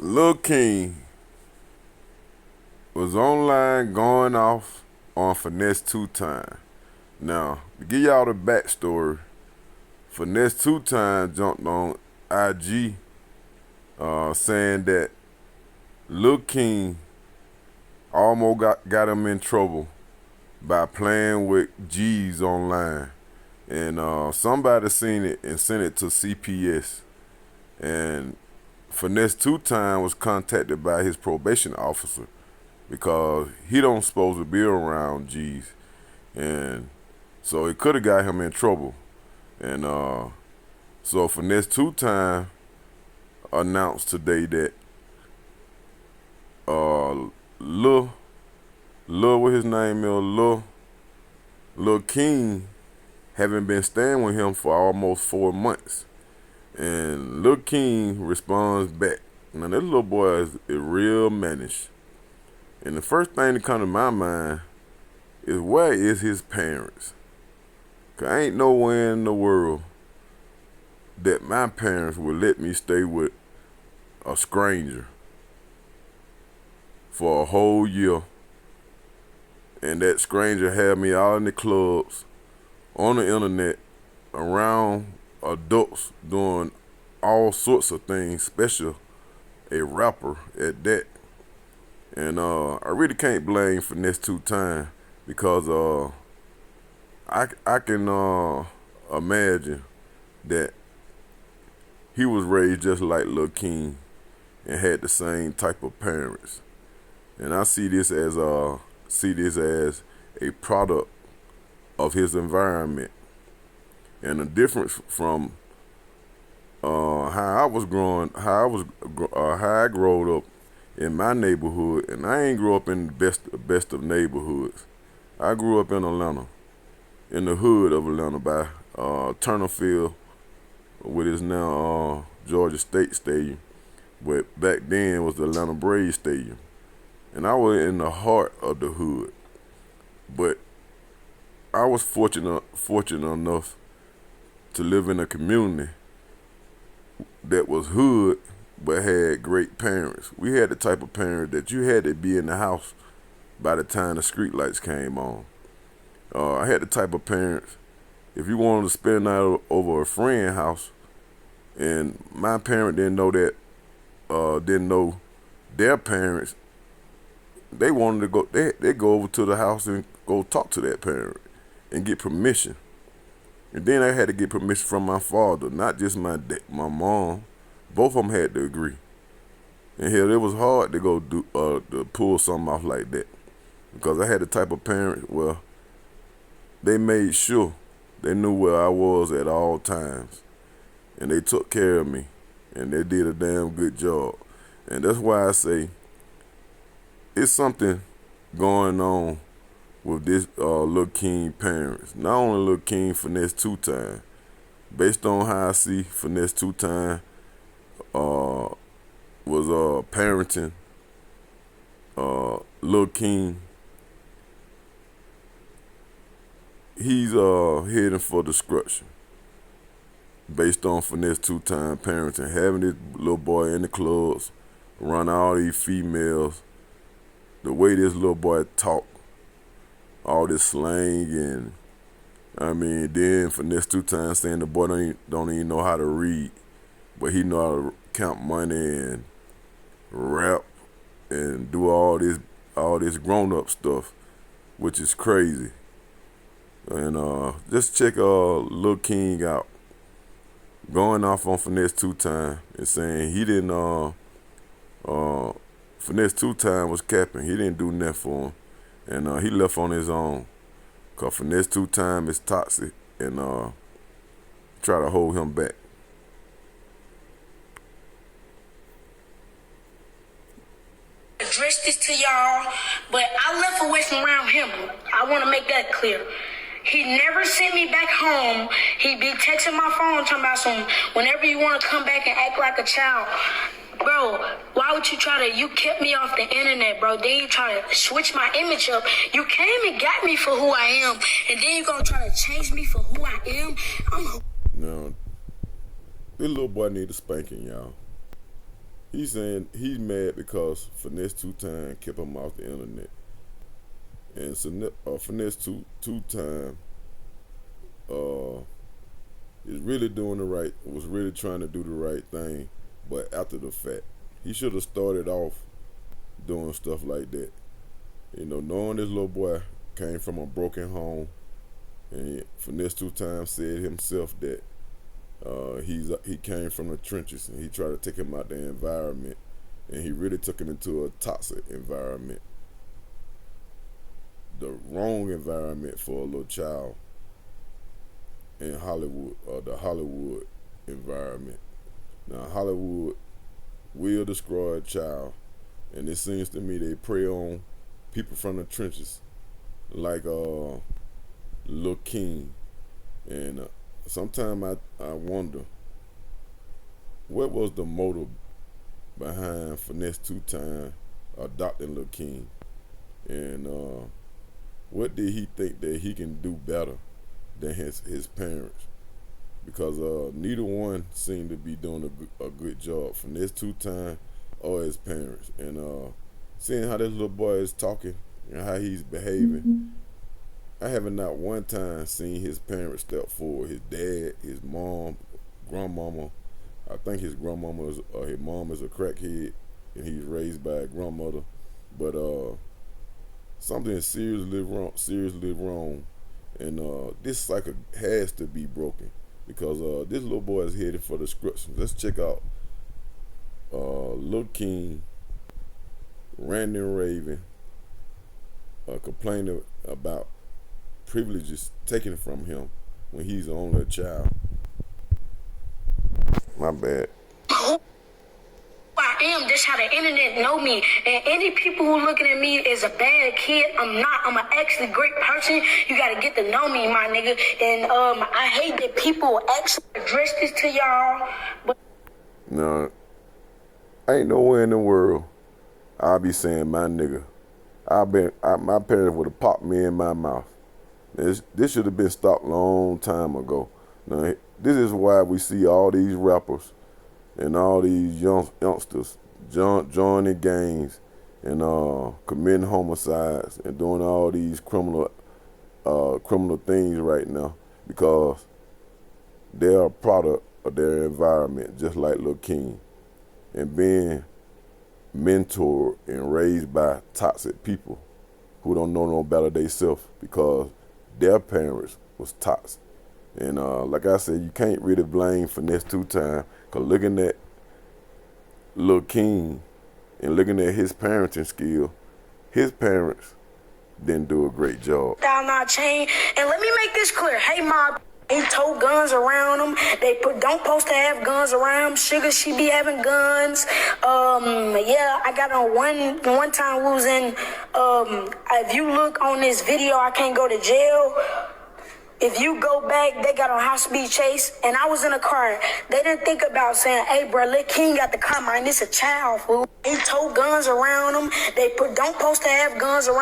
Lil King was online going off on Finesse2Tymes. Now, to give y'all the backstory, Finesse2Tymes jumped on IG saying that Lil King almost got him in trouble by playing with G's online. And somebody seen it and sent it to CPS. And Finesse2Tymes was contacted by his probation officer because he don't supposed to be around G's. And so it could have got him in trouble. And so Finesse2Tymes announced today that Lil what his name is, Lil King haven't been staying with him for almost 4 months. And Lil King responds back. Now this little boy is real mannish. And the first thing that come to my mind is, where is his parents? 'Cause ain't nowhere in the world that my parents would let me stay with a stranger for a whole year. And that stranger had me out in the clubs, on the internet, around adults doing all sorts of things, especially a rapper at that. And I really can't blame Finesse2Tymes because I can imagine that he was raised just like Lil King and had the same type of parents. And I see this as a product of his environment. And the difference from how I grew up in my neighborhood, and I ain't grew up in the best of neighborhoods. I grew up in Atlanta, in the hood of Atlanta by Turnerfield, what is now Georgia State Stadium, but back then was the Atlanta Braves Stadium. And I was in the heart of the hood. But I was fortunate enough to live in a community that was hood but had great parents. We had the type of parents that you had to be in the house by the time the street lights came on. I had the type of parents, if you wanted to spend the night over a friend's house, and my parent didn't know their parents, they wanted to go, they go over to the house and go talk to that parent and get permission. And then I had to get permission from my father, not just my mom. Both of them had to agree. And hell, it was hard to go to pull something off like that, because I had the type of parents where they made sure they knew where I was at all times, and they took care of me, and they did a damn good job. And that's why I say it's something going on with this Lil King parents. Not only Lil King, Finesse2Tymes. Based on how I see Finesse2Tymes was parenting Lil King, he's heading for destruction. Based on Finesse2Tymes parenting, having this little boy in the clubs, around all these females, the way this little boy talk, all this slang, and I mean, then Finesse2Tymes saying the boy don't even know how to read, but he know how to count money and rap and do all this grown-up stuff, which is crazy. And just check Lil King out, going off on Finesse2Tymes and saying he didn't Finesse2Tymes was capping. He didn't do nothing for him, and he left on his own, cause Finesse2Tymes is toxic and try to hold him back. Address this to y'all, but I left away from around him. I want to make that clear. He never sent me back home. He be texting my phone talking about some, whenever you want to come back and act like a child. Bro, why would you you kept me off the internet, bro. Then you try to switch my image up. You came and got me for who I am, and then you gonna try to change me for who I am? Now, this little boy need a spanking, y'all. He's saying he's mad because Finesse2Tymes kept him off the internet, and so Finesse2Tymes uh, is really doing the right, was really trying to do the right thing, but after the fact, he should have started off doing stuff like that. You know, knowing this little boy came from a broken home, and Finesse2Tymes said himself that he came from the trenches, and he tried to take him out the environment, and he really took him into a toxic environment, the wrong environment for a little child in Hollywood, the Hollywood environment. Now Hollywood will destroy a child, and it seems to me they prey on people from the trenches, like Lil King, and sometimes I wonder what was the motive behind Finesse2Tymes adopting Lil King, and what did he think that he can do better than his parents? Because neither one seemed to be doing a good job, Finesse2Tymes or his parents. And seeing how this little boy is talking and how he's behaving, I haven't not one time seen his parents step forward. His dad, his mom, grandmama. I think his grandmama is, his mom is a crackhead, and he's raised by a grandmother. But something is seriously wrong, and this cycle has to be broken, because this little boy is headed for destruction. Let's check out Lil King ranting and raving, complaining about privileges taken from him when he's only a child. My bad. I am. That's how the internet know me. And any people who looking at me as a bad kid, I'm not. I'm an actually great person. You gotta get to know me, my nigga. And I hate that people actually address this to y'all. But no, ain't nowhere in the world I'll be saying my nigga. My parents would have popped me in my mouth. This should have been stopped a long time ago. Now, this is why we see all these rappers and all these youngsters joining gangs and committing homicides and doing all these criminal things right now, because they're a product of their environment, just like Lil King, and being mentored and raised by toxic people who don't know no better themselves, because their parents was toxic. And like I said, you can't really blame Finesse2Tymes, because looking at Lil King and looking at his parenting skill, his parents didn't do a great job. down our chain. And let me make this clear. Hey, ma, they tote guns around them. They don't supposed to have guns around them. Sugar, she be having guns. Yeah, I got on one time we was in, if you look on this video, I can't go to jail. If you go back, they got on high speed chase, and I was in a car. They didn't think about saying, "Hey, bro, Lil King got the car, man. This a child, fool." They tote guns around them. They don't supposed to have guns around.